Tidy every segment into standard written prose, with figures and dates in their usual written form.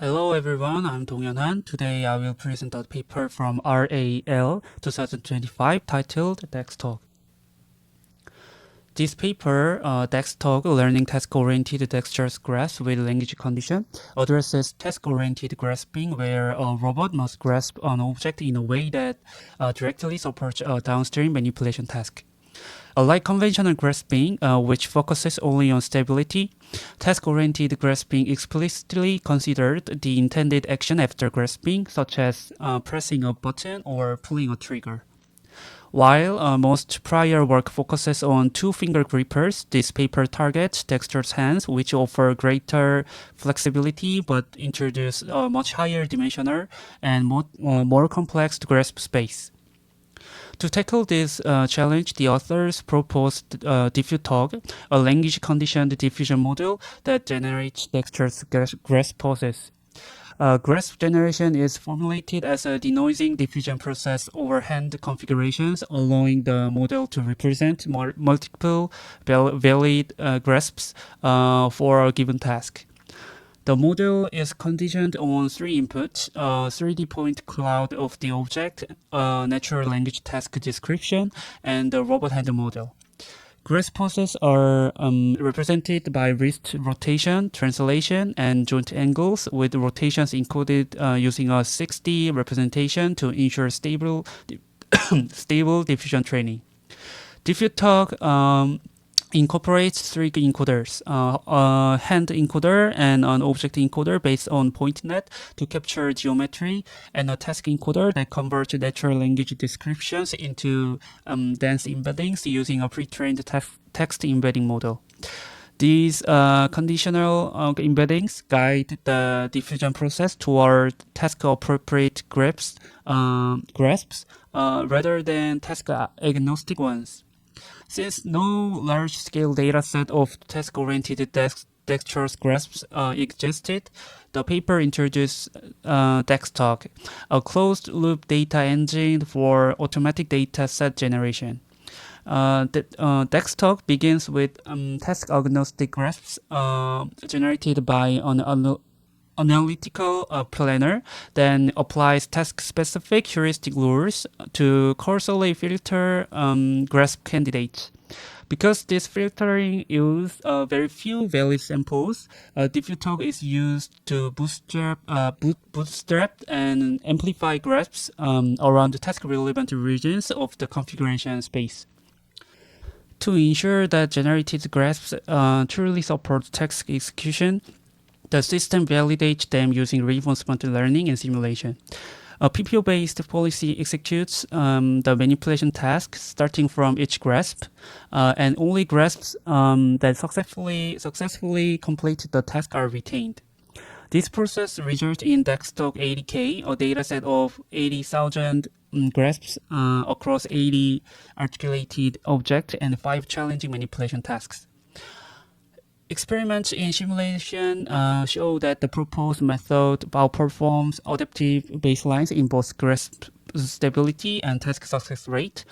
Hello everyone, I'm DongHeun. Today I will present a paper from RAL 2025 titled DexTog. This paper, DexTog Learning Task-Oriented Dexterous Grasp with Language Condition, addresses task-oriented grasping where a robot must grasp an object in a way that directly supports a downstream manipulation task. Unlike conventional grasping, which focuses only on stability, task-oriented grasping explicitly considered the intended action after grasping, such as pressing a button or pulling a trigger. While most prior work focuses on two-finger grippers, this paper targets dexterous hands, which offer greater flexibility but introduce a much higher dimensional and more complex grasp space. To tackle this challenge, the authors proposed DefTog, a language-conditioned diffusion model that generates dexterous grasp poses. Grasp generation is formulated as a denoising diffusion process over hand configurations, allowing the model to represent multiple valid grasps for a given task. The model is conditioned on three inputs: 3D point cloud of the object, natural language task description, and the robot hand model. Grasp poses are represented by wrist rotation, translation, and joint angles, with rotations encoded using a 6D representation to ensure stable diffusion training. DefTog incorporates three encoders, a hand encoder and an object encoder based on PointNet to capture geometry, and a task encoder that converts natural language descriptions into dense embeddings using a pre-trained text embedding model. These conditional embeddings guide the diffusion process toward task-appropriate grasps rather than task-agnostic ones. Since no large-scale dataset of task-oriented dexterous grasps existed, the paper introduced DexTog, a closed-loop data engine for automatic dataset generation. DexTog begins with task-agnostic grasps generated by an analytical planner, then applies task-specific heuristic rules to causally filter grasp candidates. Because this filtering uses very few valid samples, DefTog is used to bootstrap and amplify grasps around the task-relevant regions of the configuration space. To ensure that generated grasps truly support task execution, the system validates them using reinforcement learning and simulation. A PPO-based policy executes the manipulation task starting from each grasp, and only grasps that successfully complete the task are retained. This process results in DexTog 80K, a dataset of 80,000 grasps across 80 articulated objects and 5 challenging manipulation tasks. Experiments in simulation show that the proposed method outperforms adaptive baselines in both grasp stability and task success rate,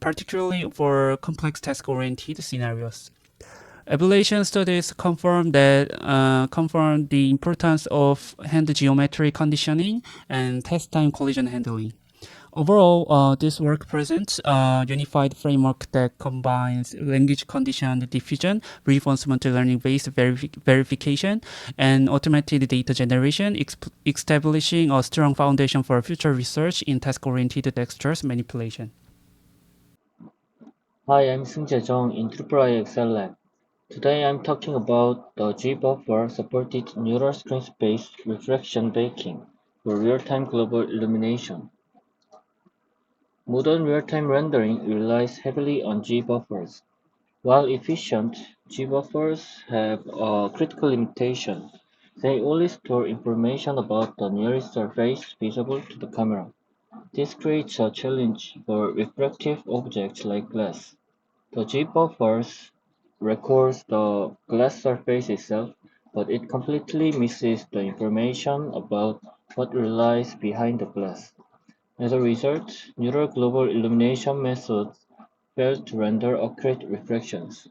particularly for complex task-oriented scenarios. Evaluation studies confirm the importance of hand geometry conditioning and test-time collision handling. Overall, this work presents a unified framework that combines language-conditioned diffusion, reinforcement learning-based verification, and automated data generation, establishing a strong foundation for future research in task-oriented dexterous manipulation. Hi, I'm SeungJeh in IIIXR lab. Today I'm talking about the G-buffer supported neural screen space refraction baking for real-time global illumination. Modern real-time rendering relies heavily on G-buffers. While efficient, G-buffers have a critical limitation. They only store information about the nearest surface visible to the camera. This creates a challenge for refractive objects like glass. The G-buffers records the glass surface itself, but it completely misses the information about what lies behind the glass. As a result, neural global illumination methods fail to render accurate reflections.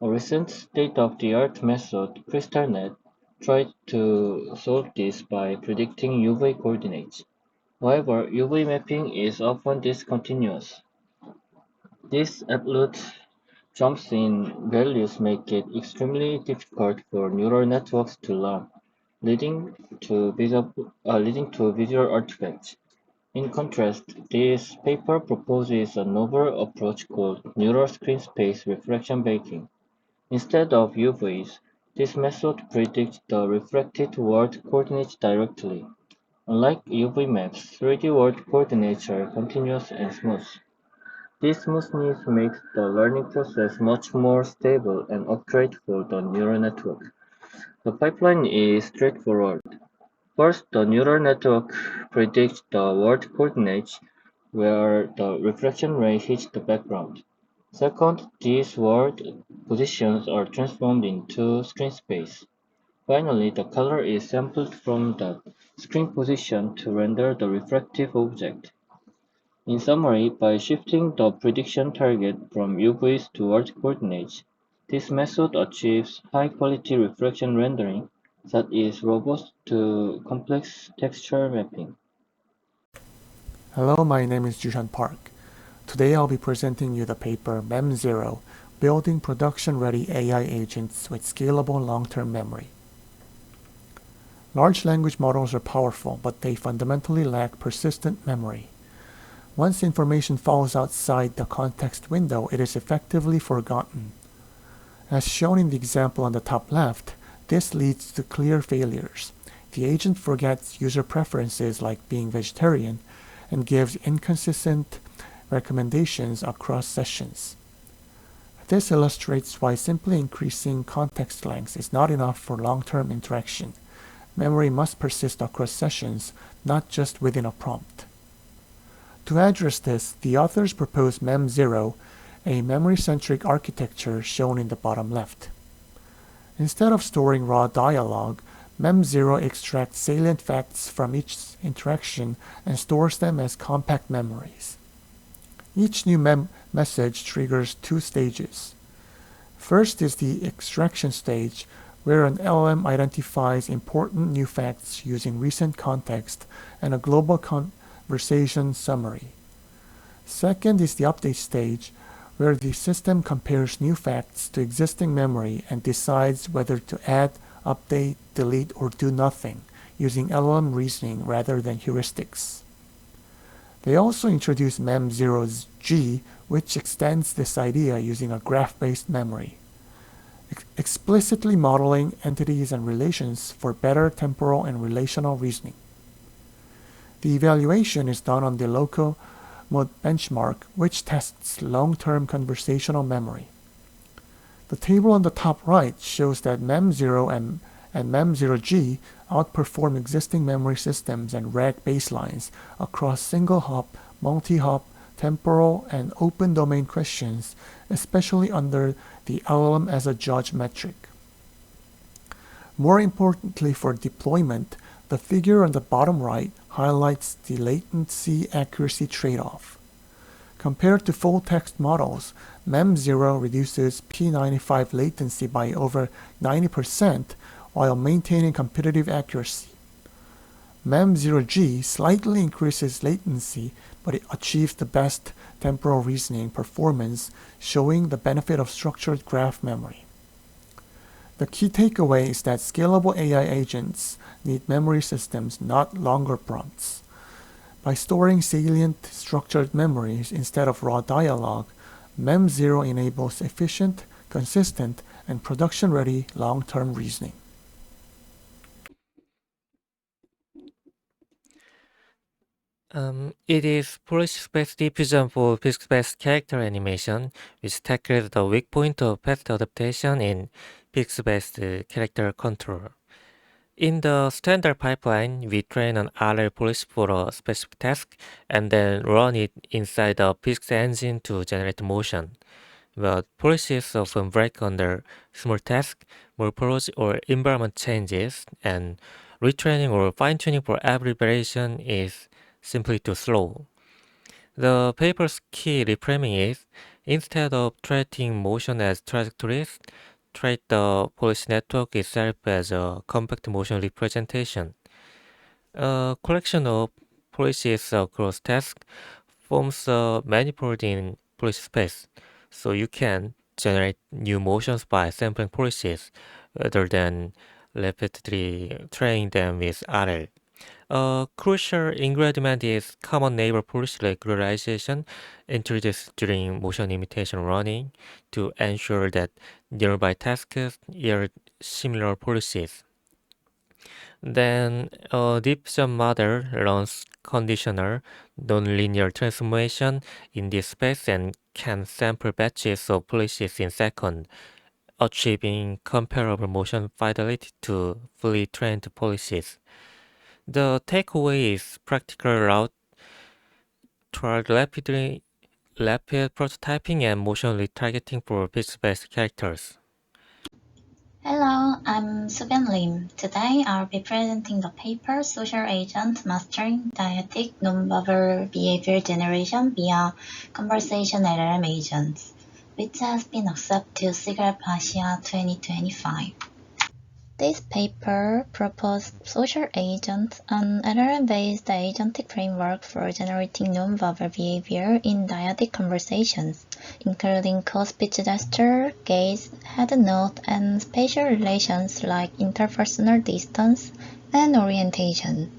A recent state-of-the-art method, CrystalNet, tried to solve this by predicting UV coordinates. However, UV mapping is often discontinuous. These absolute jumps in values make it extremely difficult for neural networks to learn, leading to visual artifacts. In contrast, this paper proposes a novel approach called neural screen space refraction baking. Instead of UVs, this method predicts the refracted world coordinates directly. Unlike UV maps, 3D world coordinates are continuous and smooth. This smoothness makes the learning process much more stable and accurate for the neural network. The pipeline is straightforward. First, the neural network predicts the world coordinates where the reflection ray hits the background. Second, these world positions are transformed into screen space. Finally, the color is sampled from the screen position to render the refractive object. In summary, by shifting the prediction target from UVs to world coordinates, this method achieves high-quality reflection rendering that is robust to complex texture mapping. Hello, my name is JooHyun Park. Today I'll be presenting you the paper MEM0, Building Production-Ready AI Agents with Scalable Long-Term Memory. Large language models are powerful, but they fundamentally lack persistent memory. Once information falls outside the context window, it is effectively forgotten. As shown in the example on the top left, this leads to clear failures. The agent forgets user preferences like being vegetarian and gives inconsistent recommendations across sessions. This illustrates why simply increasing context length is not enough for long-term interaction. Memory must persist across sessions, not just within a prompt. To address this, the authors propose MEM0, a memory-centric architecture shown in the bottom left. Instead of storing raw dialogue, MEM0 extracts salient facts from each interaction and stores them as compact memories. Each new message triggers two stages. First is the extraction stage, where an LLM identifies important new facts using recent context and a global conversation summary. Second is the update stage, where the system compares new facts to existing memory and decides whether to add, update, delete, or do nothing, using LLM reasoning rather than heuristics. They also introduce MEM0G, which extends this idea using a graph-based memory, explicitly modeling entities and relations for better temporal and relational reasoning. The evaluation is done on the local mode benchmark, which tests long-term conversational memory. The table on the top right shows that MEM0 and MEM0G outperform existing memory systems and RAG baselines across single-hop, multi-hop, temporal, and open domain questions, especially under the LLM as a judge metric. More importantly for deployment, the figure on the bottom right highlights the latency accuracy trade-off. Compared to full-text models, MEM0 reduces P95 latency by over 90% while maintaining competitive accuracy. MEM0G slightly increases latency, but it achieves the best temporal reasoning performance, showing the benefit of structured graph memory. The key takeaway is that scalable AI agents need memory systems, not longer prompts. By storing salient structured memories instead of raw dialogue, MEM0 enables efficient, consistent, and production-ready long-term reasoning. It is policy-based diffusion for physics-based character animation, which tackles the weak point of fast adaptation in physics-based character control. In the standard pipeline, we train an RL policy for a specific task and then run it inside the physics engine to generate motion. But policies often break under small tasks, morphology or environment changes, and retraining or fine-tuning for every variation is simply too slow. The paper's key reframing is, instead of treating motion as trajectories, treat the policy network itself as a compact motion representation. A collection of policies across tasks forms a manifold in policy space, so you can generate new motions by sampling policies rather than repeatedly training them with RL. A crucial ingredient is common neighbor policy regularization introduced during motion imitation running to ensure that nearby tasks yield similar policies. Then a diffusion model runs conditional nonlinear transformation in this space and can sample batches of policies in seconds, achieving comparable motion fidelity to fully trained policies. The takeaway is practical route toward rapid prototyping and motion retargeting for pixel-based characters. Hello, I'm SooBin Lim. Today I'll be presenting the paper Social Agent Mastering Dyadic Nonverbal Behavior Generation via Conversational LLM Agents, which has been accepted to Scalable Asia 2025. This paper proposed social agents, an LLM-based agentic framework for generating nonverbal behavior in dyadic conversations, including co-speech gesture, gaze, head nod, and spatial relations like interpersonal distance and orientation.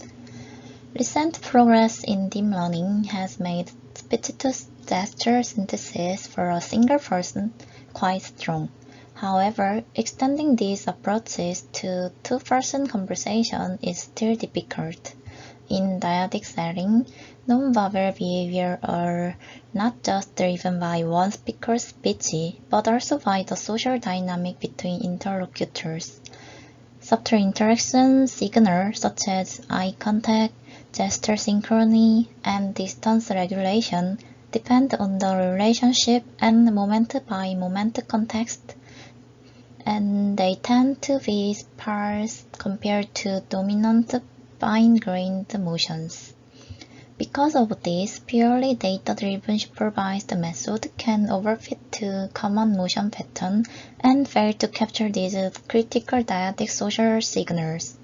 Recent progress in deep learning has made speech-to-gesture synthesis for a single person quite strong. However, extending these approaches to two-person conversation is still difficult. In dyadic setting, nonverbal behavior are not just driven by one speaker's speech, but also by the social dynamic between interlocutors. Subtle interaction signals such as eye contact, gesture synchrony, and distance regulation depend on the relationship and moment-by-moment context, and they tend to be sparse compared to dominant fine-grained motions. Because of this, purely data-driven supervised method can overfit to common motion pattern and fail to capture these critical dyadic social signals.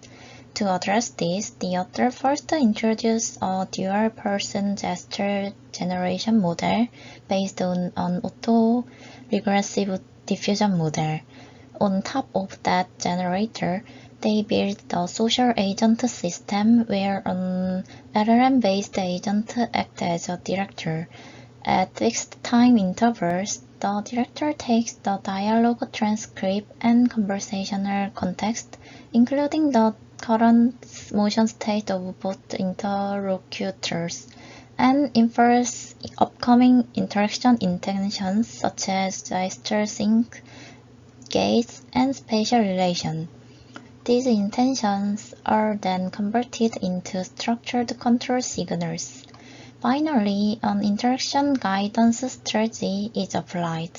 To address this, the author first introduced a dual-person gesture generation model based on an auto-regressive diffusion model. On top of that generator, they built the social agent system where an LLM-based agent acts as a director. At fixed time intervals, the director takes the dialogue transcript and conversational context, including the current motion state of both interlocutors, and infers upcoming interaction intentions such as gesture sync, gaze, and spatial relation. These intentions are then converted into structured control signals. Finally, an interaction guidance strategy is applied.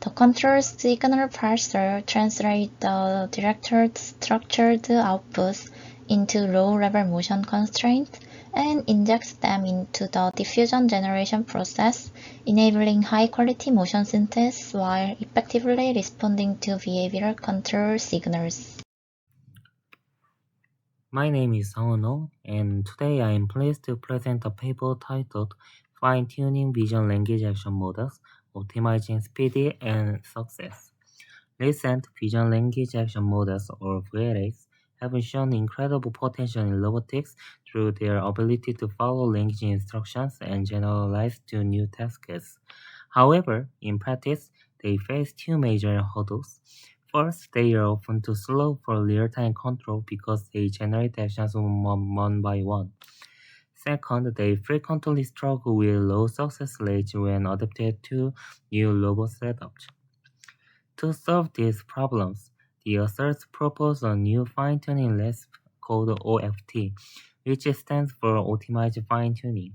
The control signal parser translates the director's structured outputs into low-level motion constraints and injects them into the diffusion generation process, enabling high-quality motion synthesis while effectively responding to behavioral control signals. My name is SeungWon, and today I am pleased to present a paper titled Fine-Tuning Vision Language Action Models, Optimizing Speed and Success. Recent Vision Language Action Models, or VLAs, have shown incredible potential in robotics through their ability to follow language instructions and generalize to new tasks. However, in practice, they face two major hurdles. First, they are often too slow for real-time control because they generate actions one by one. Second, they frequently struggle with low success rates when adapted to new robot setups. To solve these problems, the authors propose a new fine-tuning recipe called OFT, which stands for Optimized Fine-Tuning.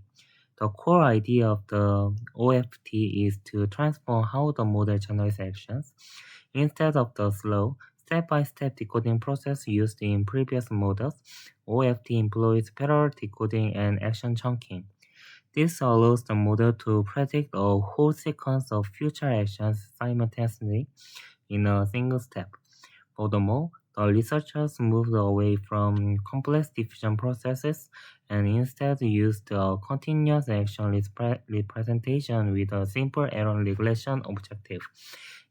The core idea of the OFT is to transform how the model generates actions. Instead of the slow, step-by-step decoding process used in previous models, OFT employs parallel decoding and action chunking. This allows the model to predict a whole sequence of future actions simultaneously in a single step. Furthermore, the researchers moved away from complex diffusion processes and instead used a continuous action representation with a simple error regression objective,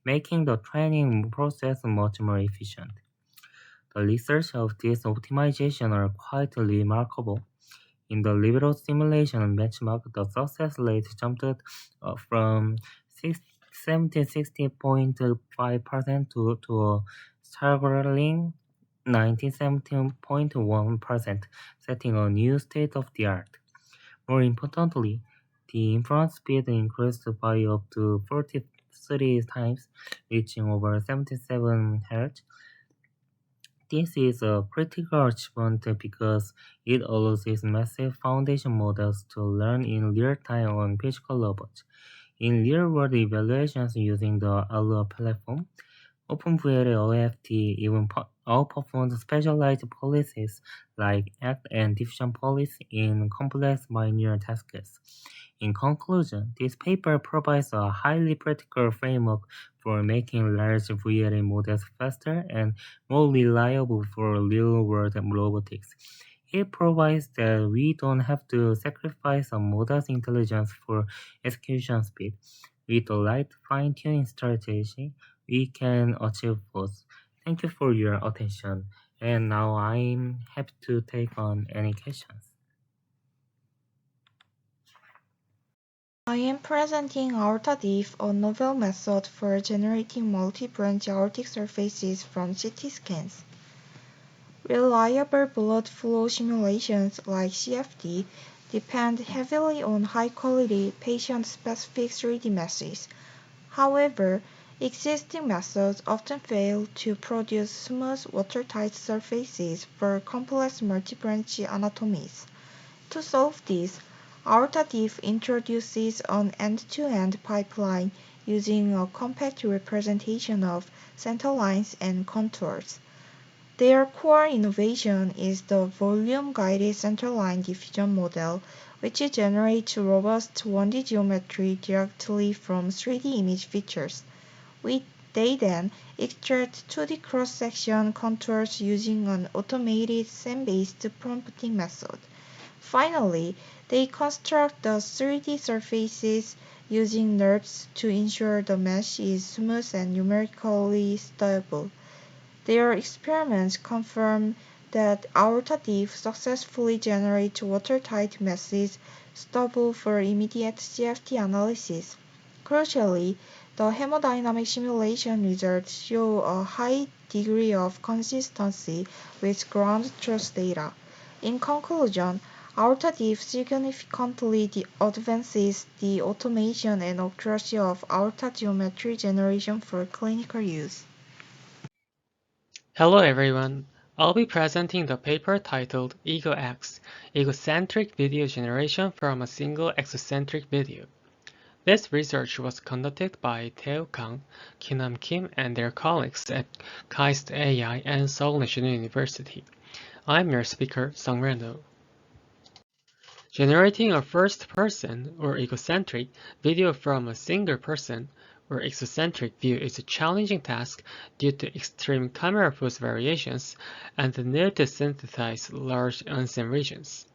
making the training process much more efficient. The results of this optimization are quite remarkable. In the liberal simulation benchmark, the success rate jumped from 60.5% to a staggering 97.1%, setting a new state of the art. More importantly, the inference speed increased by up to 43 times, reaching over 77 Hz. This is a critical achievement because it allows these massive foundation models to learn in real time on physical robots. In real-world evaluations using the Alua platform, OpenVLA OFT even outperformed specialized policies like ACT and Diffusion police in complex binary tasks. In conclusion, this paper provides a highly practical framework for making large VLA models faster and more reliable for real-world robotics. It provides that we don't have to sacrifice a model's intelligence for execution speed. With the right fine-tuning strategy, we can achieve both. Thank you for your attention. And now I'm happy to take on any questions. I am presenting AortaDiff, a novel method for generating multi-branch aortic surfaces from CT scans. Reliable blood flow simulations like CFD depend heavily on high-quality patient-specific 3D methods. However, existing methods often fail to produce smooth, watertight surfaces for complex multi-branch anatomies. To solve this, AortaDiff introduces an end-to-end pipeline using a compact representation of centerlines and contours. Their core innovation is the volume-guided centerline diffusion model, which generates robust 1D geometry directly from 3D image features. They then extract 2D cross-section contours using an automated SEM-based prompting method. Finally, they construct the 3D surfaces using NURBS to ensure the mesh is smooth and numerically stable. Their experiments confirm that AortaDiff successfully generates watertight meshes stable for immediate CFD analysis. Crucially, the hemodynamic simulation results show a high degree of consistency with ground truth data. In conclusion, AortaDiff significantly advances the automation and accuracy of aorta geometry generation for clinical use. Hello everyone. I'll be presenting the paper titled EgoX, Egocentric Video Generation from a Single Exocentric Video. This research was conducted by Tae Kang, Ki-nam Kim, and their colleagues at KAIST AI and Seoul National University. I'm your speaker, SeungRae. Generating a first-person, or egocentric, video from a single person, or exocentric view is a challenging task due to extreme camera pose variations and the need to synthesize large unseen regions.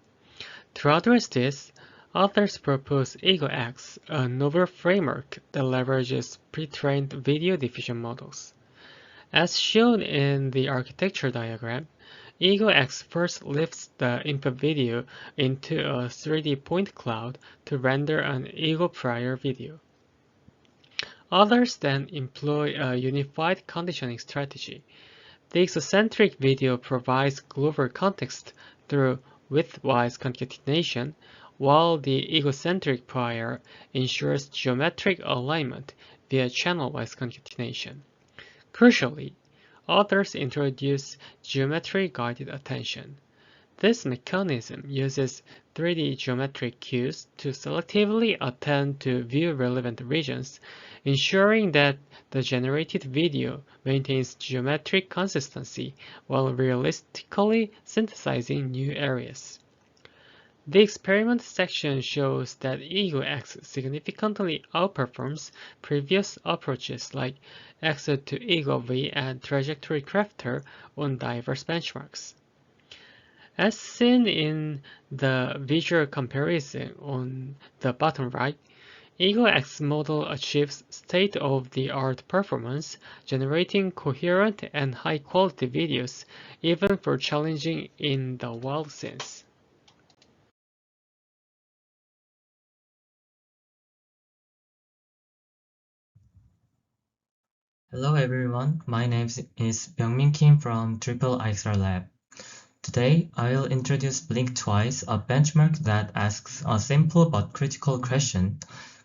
To address this, authors propose EgoX, a novel framework that leverages pre-trained video diffusion models. As shown in the architecture diagram, EgoX first lifts the input video into a 3D point cloud to render an Ego prior video. Others then employ a unified conditioning strategy. The exocentric video provides global context through widthwise concatenation, while the egocentric prior ensures geometric alignment via channel-wise concatenation. Crucially, authors introduce geometry-guided attention. This mechanism uses 3D geometric cues to selectively attend to view-relevant regions, ensuring that the generated video maintains geometric consistency while realistically synthesizing new areas. The experiment section shows that EgoX significantly outperforms previous approaches like Exo to EgoV and Trajectory Crafter on diverse benchmarks. As seen in the visual comparison on the bottom right, EgoX model achieves state-of-the-art performance, generating coherent and high-quality videos, even for challenging in the wild scenes. Hello everyone, my name is ByungMin Kim from IIIXR Lab. Today, I will introduce Blink Twice, a benchmark that asks a simple but critical question.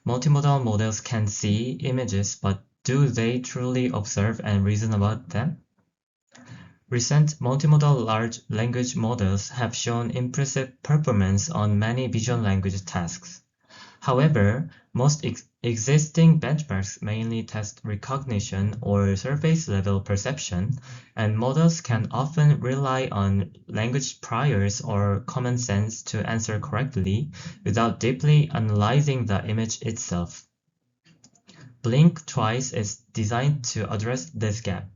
Multimodal models can see images, but do they truly observe and reason about them? Recent multimodal large language models have shown impressive performance on many visual language tasks. However, most existing benchmarks mainly test recognition or surface-level perception, and models can often rely on language priors or common sense to answer correctly without deeply analyzing the image itself. Blink Twice is designed to address this gap.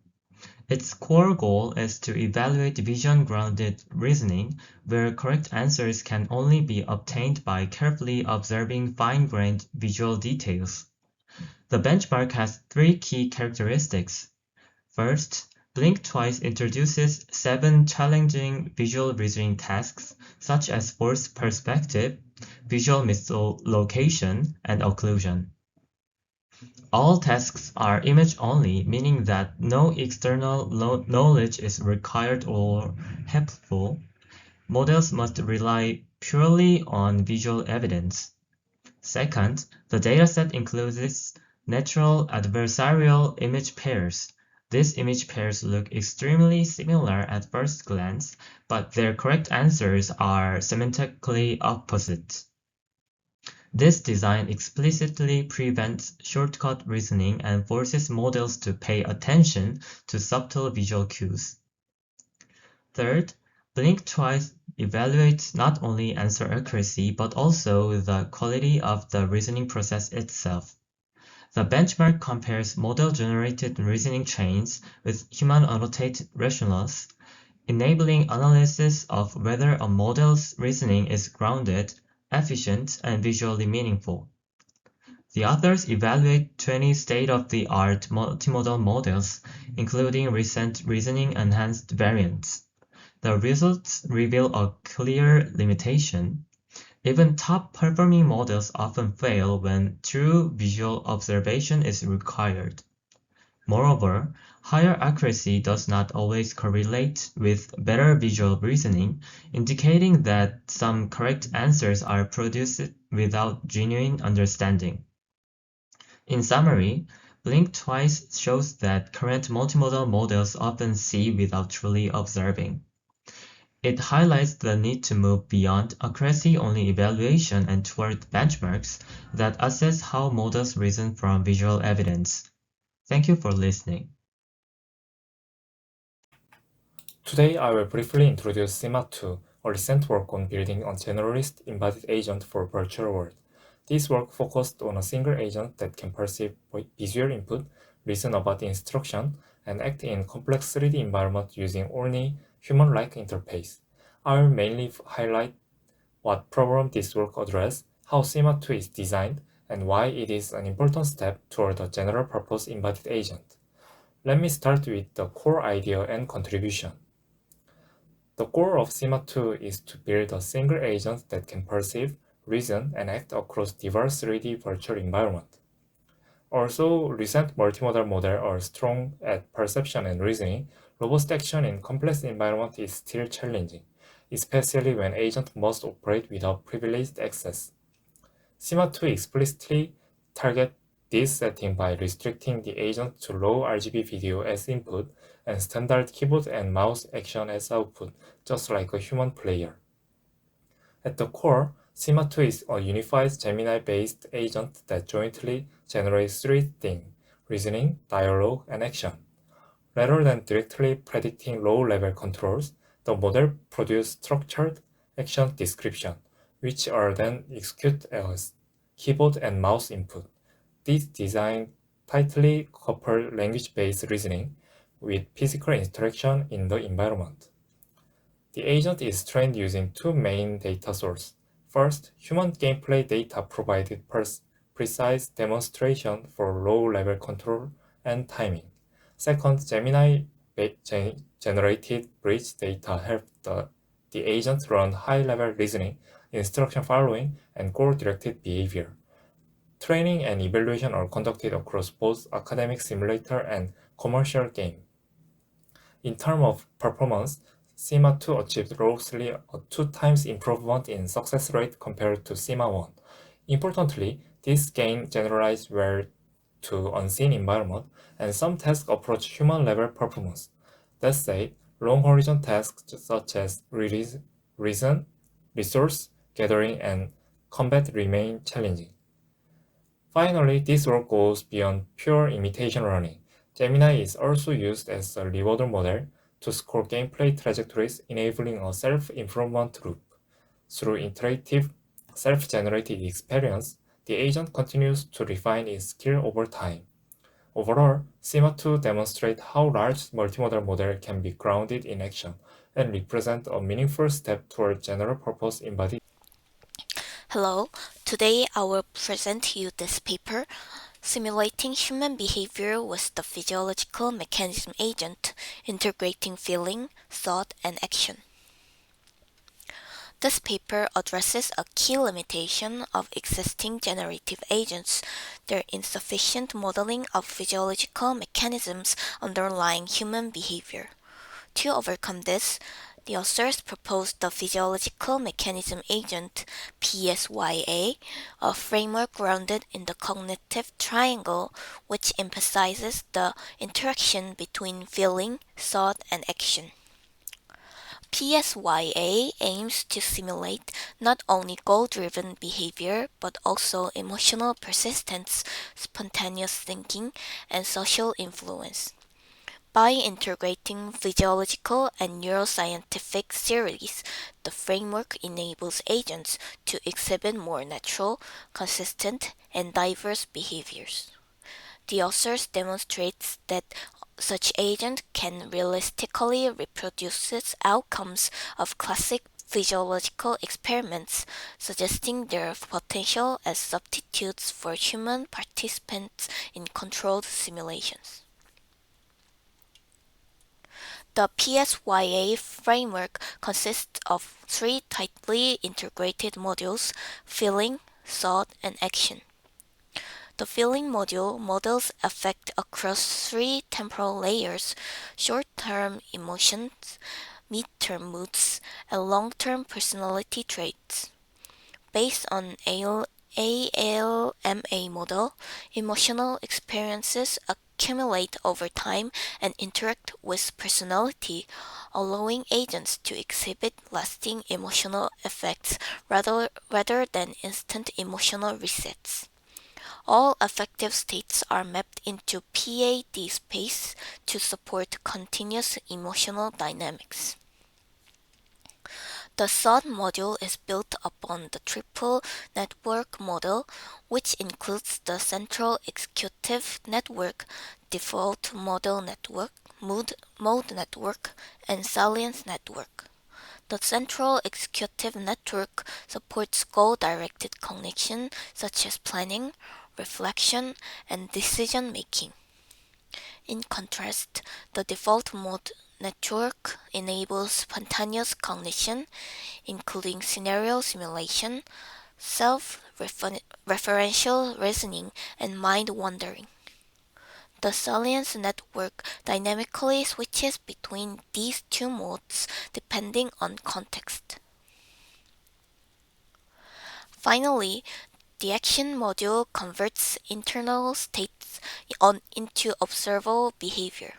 Its core goal is to evaluate vision-grounded reasoning, where correct answers can only be obtained by carefully observing fine-grained visual details. The benchmark has three key characteristics. First, Blink Twice introduces 7 challenging visual reasoning tasks, such as forced perspective, visual mislocation, and occlusion. All tasks are image-only, meaning that no external knowledge is required or helpful. Models must rely purely on visual evidence. Second, the dataset includes natural adversarial image pairs. These image pairs look extremely similar at first glance, but their correct answers are semantically opposite. This design explicitly prevents shortcut reasoning and forces models to pay attention to subtle visual cues. Third, Blink Twice evaluates not only answer accuracy but also the quality of the reasoning process itself. The benchmark compares model-generated reasoning chains with human-annotated rationals, enabling analysis of whether a model's reasoning is grounded, efficient, and visually meaningful. The authors evaluate 20 state-of-the-art multimodal models, including recent reasoning-enhanced variants. The results reveal a clear limitation. Even top-performing models often fail when true visual observation is required. Moreover, higher accuracy does not always correlate with better visual reasoning, indicating that some correct answers are produced without genuine understanding. In summary, Blink Twice shows that current multimodal models often see without truly observing. It highlights the need to move beyond accuracy-only evaluation and toward benchmarks that assess how models reason from visual evidence. Thank you for listening. Today I will briefly introduce SIMA 2, a recent work on building a generalist embodied agent for virtual world. This work focused on a single agent that can perceive visual input, reason about instruction, and act in complex 3D environment using only human-like interface. I will mainly highlight what problem this work addresses, how SIMA 2 is designed, and why it is an important step toward a general-purpose embodied agent. Let me start with the core idea and contribution. The goal of SIMA 2 is to build a single agent that can perceive, reason, and act across diverse 3D virtual environments. Also, recent multimodal models are strong at perception and reasoning. Robust action in complex environments is still challenging, especially when agents must operate without privileged access. SIMA 2 explicitly targets this setting by restricting the agent to low RGB video as input and standard keyboard and mouse action as output, just like a human player. At the core, SIMA 2 is a unified Gemini-based agent that jointly generates three things: reasoning, dialogue, and action. Rather than directly predicting low-level controls, the model produces structured action description, which are then executed as keyboard and mouse input. This design tightly coupled language-based reasoning with physical interaction in the environment. The agent is trained using two main data sources. First, human gameplay data provided precise demonstration for low-level control and timing. Second, Gemini-generated bridge data help the agent run high-level reasoning, instruction following, and goal-directed behavior. Training and evaluation are conducted across both academic simulator and commercial game. In terms of performance, SIMA 2 achieved roughly a 2 times improvement in success rate compared to SIMA 1. Importantly, this gain generalized well to unseen environment, and some tasks approach human-level performance. That said, long-horizon tasks such as reason, resource gathering, and combat remain challenging. Finally, this work goes beyond pure imitation learning. Gemini is also used as a rewarder model to score gameplay trajectories, enabling a self-improvement loop. Through interactive, self-generated experience, the agent continues to refine its skill over time. Overall, SIMA 2 demonstrates how large multimodal model can be grounded in action and represent a meaningful step toward general-purpose embodied. Hello, today I will present to you this paper, Simulating Human Behavior with the Physiological Mechanism Agent, Integrating Feeling, Thought, and Action. This paper addresses a key limitation of existing generative agents, their insufficient modeling of physiological mechanisms underlying human behavior. To overcome this, the authors proposed the Physiological Mechanism Agent, PSYA, a framework grounded in the cognitive triangle, which emphasizes the interaction between feeling, thought, and action. PSYA aims to simulate not only goal-driven behavior but also emotional persistence, spontaneous thinking, and social influence. By integrating physiological and neuroscientific theories, the framework enables agents to exhibit more natural, consistent, and diverse behaviors. The authors demonstrate that such agent can realistically reproduce outcomes of classic physiological experiments, suggesting their potential as substitutes for human participants in controlled simulations. The PSYA framework consists of three tightly integrated modules: feeling, thought, and action. The feeling module models affect across three temporal layers: short-term emotions, mid-term moods, and long-term personality traits. Based on ALMA model, emotional experiences accumulate over time and interact with personality, allowing agents to exhibit lasting emotional effects rather than instant emotional resets. All affective states are mapped into PAD space to support continuous emotional dynamics. The thought module is built upon the triple network model, which includes the central executive network, default model network, mode network, and salience network. The central executive network supports goal-directed cognition such as planning, reflection, and decision-making. In contrast, the default mode network enables spontaneous cognition, including scenario simulation, self-referential reasoning, and mind wandering. The salience network dynamically switches between these two modes depending on context. Finally, the action module converts internal states into observable behavior.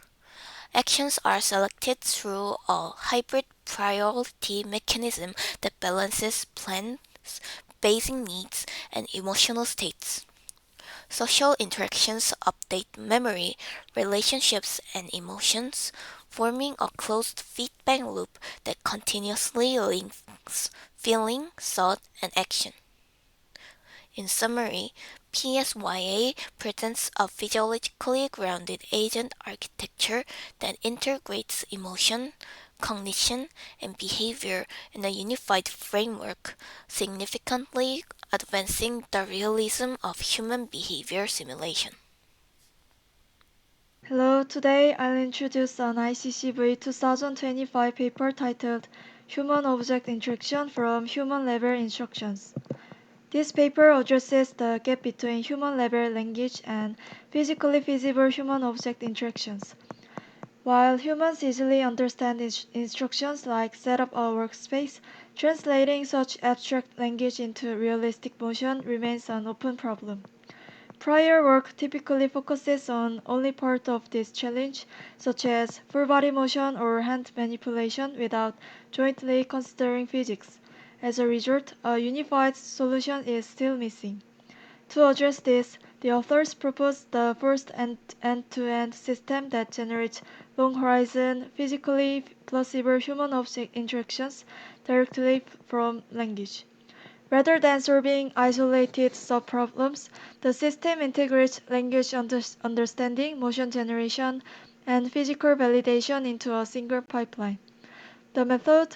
Actions are selected through a hybrid priority mechanism that balances plans, basic needs, and emotional states. Social interactions update memory, relationships, and emotions, forming a closed feedback loop that continuously links feeling, thought, and action. In summary, PSYA presents a physiologically grounded agent architecture that integrates emotion, cognition, and behavior in a unified framework, significantly advancing the realism of human behavior simulation. Hello, today I'll introduce an ICCV 2025 paper titled Human-Object Interaction from Human-Level Instructions. This paper addresses the gap between human-level language and physically feasible human-object interactions. While humans easily understand instructions like set up a workspace, translating such abstract language into realistic motion remains an open problem. Prior work typically focuses on only part of this challenge, such as full body motion or hand manipulation without jointly considering physics. As a result, a unified solution is still missing. To address this, the authors proposed the first end-to-end system that generates long-horizon, physically plausible human-object interactions directly from language. Rather than solving isolated subproblems, the system integrates language understanding, motion generation, and physical validation into a single pipeline. The method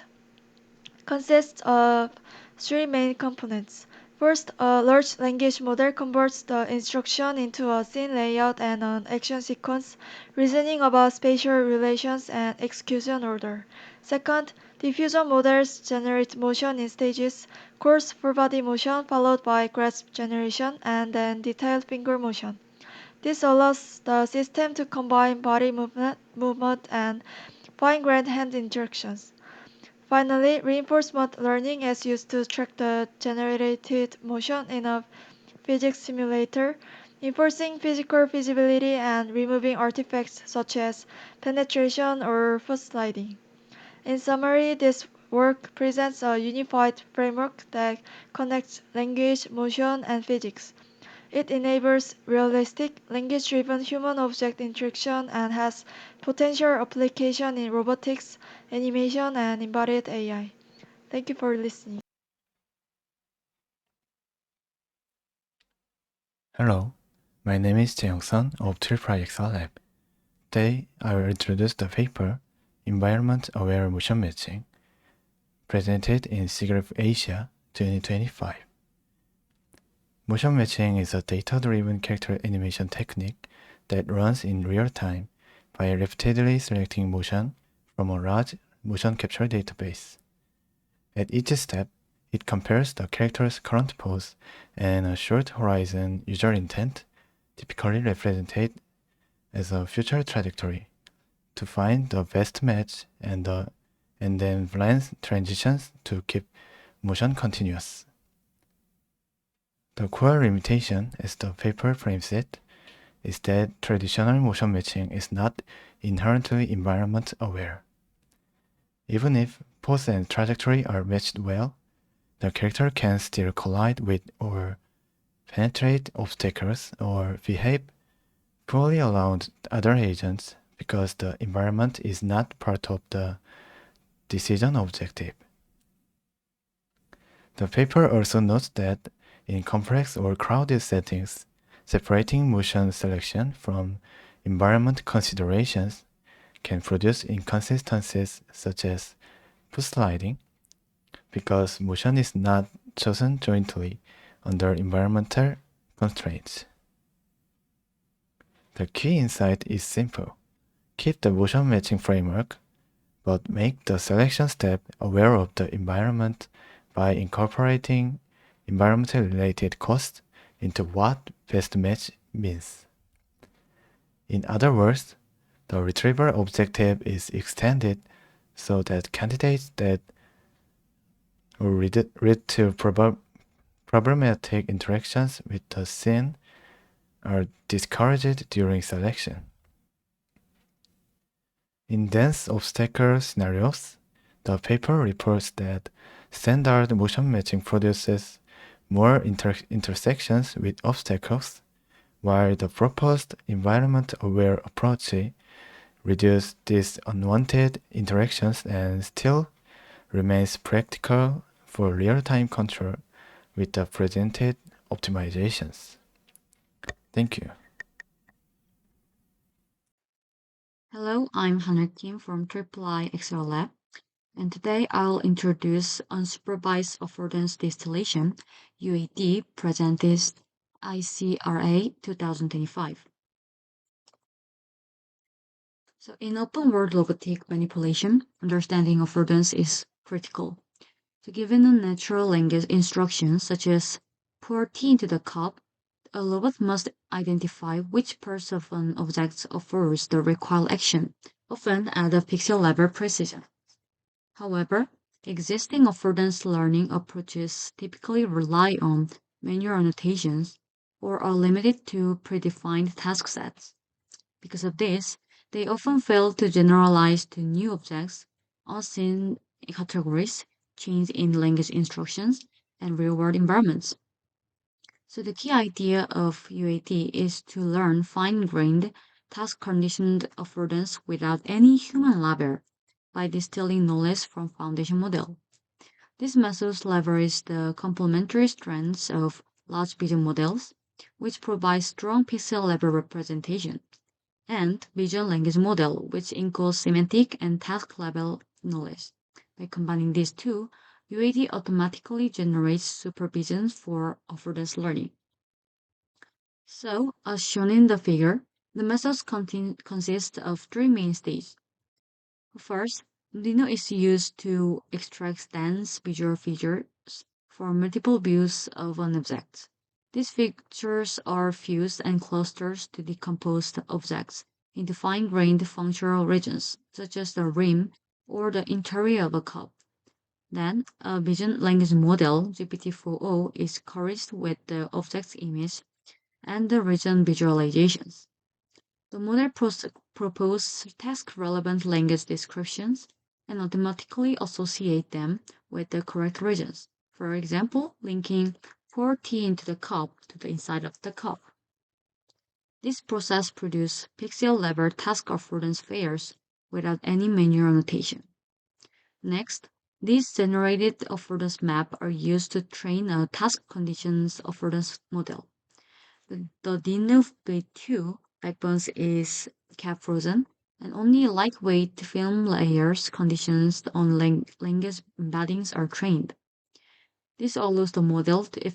consists of three main components. First, a large language model converts the instruction into a scene layout and an action sequence, reasoning about spatial relations and execution order. Second, diffusion models generate motion in stages, coarse full body motion followed by grasp generation, and then detailed finger motion. This allows the system to combine body movement and fine-grained hand interactions. Finally, reinforcement learning is used to track the generated motion in a physics simulator, enforcing physical feasibility and removing artifacts such as penetration or foot sliding. In summary, this work presents a unified framework that connects language, motion, and physics. It enables realistic, language-driven human-object interaction and has potential application in robotics, animation, and embodied AI. Thank you for listening. Hello, my name is JooHyun of IIIXR Lab. Today, I will introduce the paper Environment-Aware Motion Matching, presented in SIGGRAPH Asia 2025. Motion matching is a data-driven character animation technique that runs in real time by repeatedly selecting motion from a large motion capture database. At each step, it compares the character's current pose and a short horizon user intent, typically represented as a future trajectory, to find the best match and then blend transitions to keep motion continuous. The core limitation, as the paper frames it, is that traditional motion matching is not inherently environment aware. Even if pose and trajectory are matched well, the character can still collide with or penetrate obstacles or behave poorly around other agents because the environment is not part of the decision objective. The paper also notes that in complex or crowded settings, separating motion selection from environment considerations can produce inconsistencies such as foot sliding, because motion is not chosen jointly under environmental constraints. The key insight is simple. Keep the motion matching framework, but make the selection step aware of the environment by incorporating environmental related costs into what best match means. In other words, the retrieval objective is extended so that candidates that lead to problematic interactions with the scene are discouraged during selection. In dense obstacle scenarios, the paper reports that standard motion matching produces more intersections with obstacles, while the proposed environment-aware approach reduces these unwanted interactions and still remains practical for real-time control with the presented optimizations. Thank you. Hello, I'm Hannah Kim from IIIXR Lab, and today I'll introduce unsupervised affordance distillation, UAD, presented IIIXR 2025. So in open-world robotic manipulation, understanding affordance is critical. So given a natural language instruction such as pour tea into the cup, a robot must identify which parts of an object offers the required action, often at a pixel level precision. However, existing affordance learning approaches typically rely on manual annotations or are limited to predefined task sets. Because of this, they often fail to generalize to new objects, unseen categories, change in language instructions, and real-world environments. So the key idea of UAD is to learn fine-grained, task-conditioned affordance without any human labor by distilling knowledge from foundation model. These methods leverage the complementary strengths of large vision models, which provide strong pixel-level representation, and vision language model, which encodes semantic and task-level knowledge. By combining these two, UAD automatically generates supervisions for affordance learning. So, as shown in the figure, the methods consist of three main stages. First, Dino is used to extract dense visual features for multiple views of an object. These features are fused and clustered to decompose the objects into fine-grained functional regions, such as the rim or the interior of a cup. Then, a vision language model, GPT-4o, is correlated with the object's image and the region visualizations. The model proposes task-relevant language descriptions and automatically associate them with the correct regions. For example, linking pour tea into the cup to the inside of the cup. This process produces pixel-level task affordance pairs without any manual annotation. Next, these generated affordance maps are used to train a task conditions affordance model. The Dino V2 backbones is kept frozen, and only lightweight film layers conditions on language embeddings are trained. This allows the model to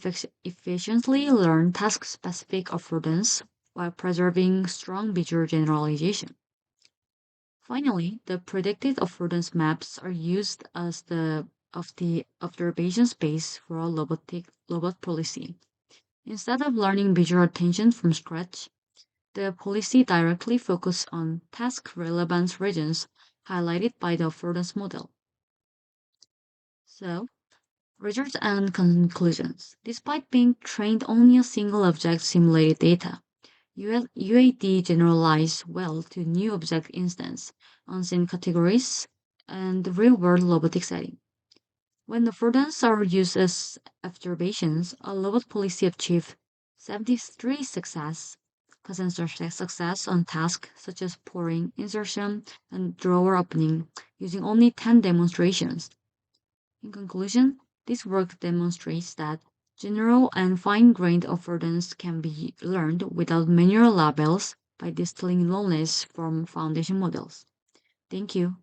efficiently learn task-specific affordance while preserving strong visual generalization. Finally, the predicted affordance maps are used as the observation space for a robot policy. Instead of learning visual attention from scratch, the policy directly focuses on task relevance regions highlighted by the affordance model. So, results and conclusions. Despite being trained only a single object simulated data, UAD generalized well to new object instance, unseen categories, and real-world robotic setting. When the affordance are used as observations, a robot policy achieved 73% success on tasks such as pouring, insertion, and drawer opening, using only 10 demonstrations. In conclusion, this work demonstrates that general and fine-grained affordance can be learned without manual labels by distilling knowledge from foundation models. Thank you.